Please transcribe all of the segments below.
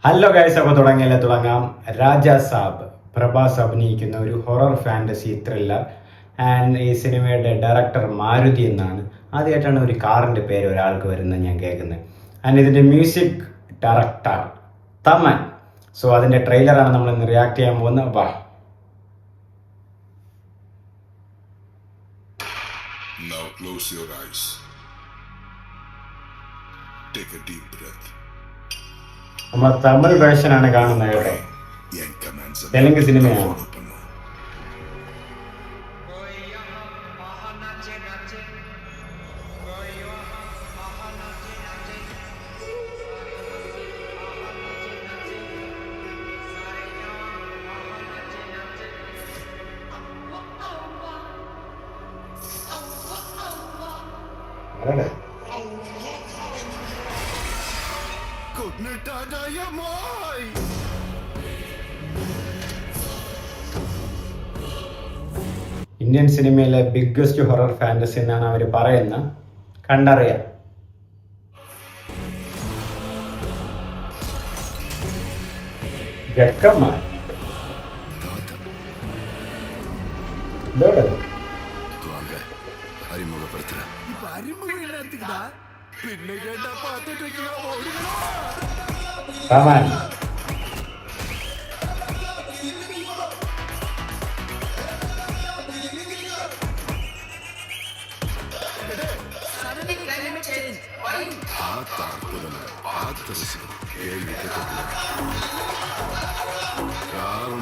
Hello guys, അപ്പോൾ തുടങ്ങാം. രാജ സാബ് പ്രഭാസ് അഭിനയിക്കുന്ന ഒരു ഹൊറർ ഫാന്റസി ത്രില്ലർ. ആൻഡ് ഈ സിനിമയുടെ ഡയറക്ടർ മാരുതി എന്നാണ്. ആദ്യമായിട്ടാണ് ഒരു കാറിൻ്റെ പേര് ഒരാൾക്ക് വരുന്നത് ഞാൻ കേൾക്കുന്നത്. ആൻഡ് ഇതിൻ്റെ മ്യൂസിക് ഡയറക്ടർ തമൻ. സോ അതിൻ്റെ ട്രെയിലറാണ് നമ്മൾ ഇന്ന് റിയാക്ട് ചെയ്യാൻ പോകുന്നത്. വാ. Now close your eyes. Take a deep breath. നമ്മൾ തമിഴ് വേർഷനാണ് കാണുന്നത് കേട്ടോ. തെലുങ്ക് സിനിമയാണ്. ഇന്ത്യൻ സിനിമയിലെ ബിഗ്ഗസ്റ്റ് ഹൊറർ ഫാന്റസി എന്നാണ് അവർ പറയുന്നത്. കണ്ടറിയാം. ജക്കന്മാർ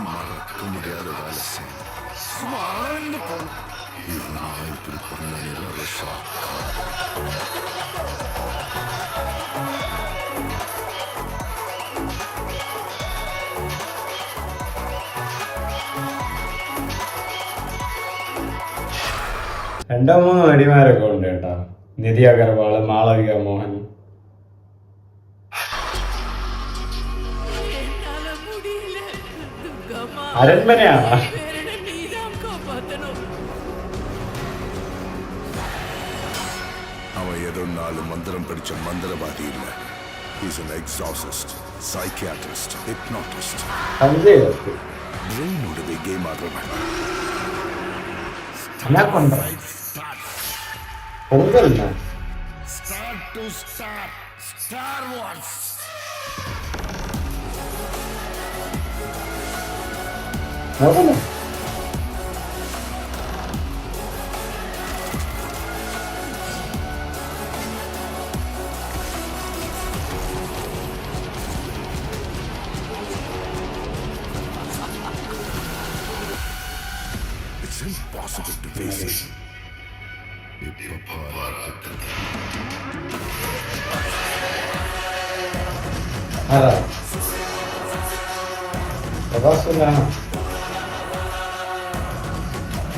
மறக்க முடியாத வேலை இப்படி பண்ண രണ്ടോ മൂന്നോ നടിമാരൊക്കെ ഉണ്ട് കേട്ടോ. നിധി അഗർവാള്, മാളവിക മോഹൻ. അരൺമനയാണ്. அவன் ஏதோ 4 மந்திரம் படிச்ச மந்திரவாதி இல்ல. He's an exorcist, psychiatrist, hypnotist. பிரெயினோட கேம் ஆடுறவன். Start to start Star Wars. It's impossible to face it.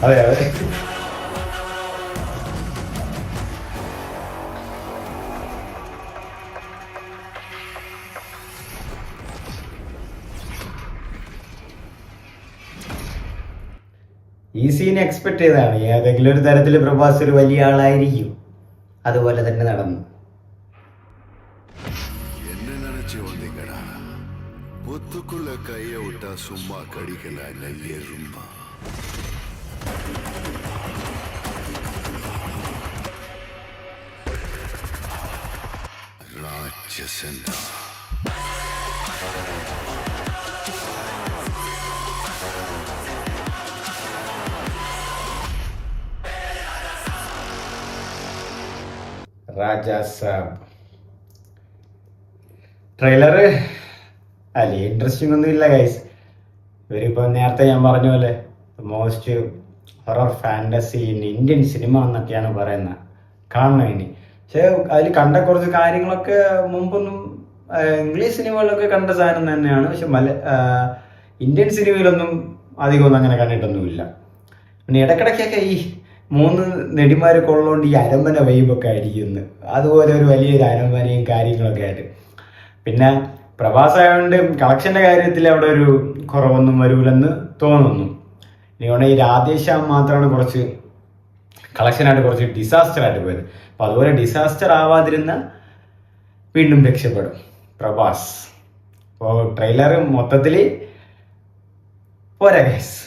അതെ അതെ. ഈ സീൻ എക്സ്പെക്ട് ചെയ്തതാണ്. ഏതെങ്കിലും ഒരു തരത്തിൽ പ്രഭാസ് ഒരു വലിയ ആളായിരിക്കും. അതുപോലെ തന്നെ നടന്നു. என்ன நினைச்சு வந்தீங்கடா? பொத்துக்குள்ள கைய விட்டா சும்மா கடிக்கல எறும்பா. ராட்சசன்டா. രാജ സാബ് ട്രെയിലറ് അല്ലേ ഇൻട്രസ്റ്റിംഗ് ഒന്നും ഇല്ല ഗൈസ്. ഇവരിപ്പോൾ നേരത്തെ ഞാൻ പറഞ്ഞ പോലെ most horror fantasy in Indian cinema എന്നൊക്കെയാണ് പറയുന്നത്. കാണണം ഇനി. പക്ഷേ അതിൽ കണ്ട കുറച്ച് കാര്യങ്ങളൊക്കെ മുമ്പൊന്നും ഇംഗ്ലീഷ് സിനിമകളിലൊക്കെ കണ്ട സാധനം തന്നെയാണ്. പക്ഷെ ഇന്ത്യൻ സിനിമയിലൊന്നും അധികമൊന്നും അങ്ങനെ കണ്ടിട്ടൊന്നുമില്ല. പിന്നെ ഇടയ്ക്കിടയ്ക്കൊക്കെ ഈ 3 നടിമാരൊക്കെ ഉള്ളതുകൊണ്ട് ഈ അരമ്പന വൈബൊക്കെ ആയിരിക്കുന്നു. അതുപോലെ ഒരു വലിയൊരു അരമ്പനയും കാര്യങ്ങളൊക്കെ ആയിട്ട്. പിന്നെ പ്രഭാസായതുകൊണ്ട് കളക്ഷൻ്റെ കാര്യത്തിൽ അവിടെ ഒരു കുറവൊന്നും വരൂലെന്ന് തോന്നുന്നു. ഇനി ഈ രാധേശ്യാം മാത്രമാണ് കുറച്ച് കളക്ഷനായിട്ട് കുറച്ച് ഡിസാസ്റ്റർ ആയിട്ട് പോയത്. അപ്പം അതുപോലെ ഡിസാസ്റ്റർ ആവാതിരുന്ന വീണ്ടും രക്ഷപ്പെടും പ്രഭാസ്. അപ്പോൾ ട്രെയിലർ മൊത്തത്തിൽ പോരാ ഗൈസ്.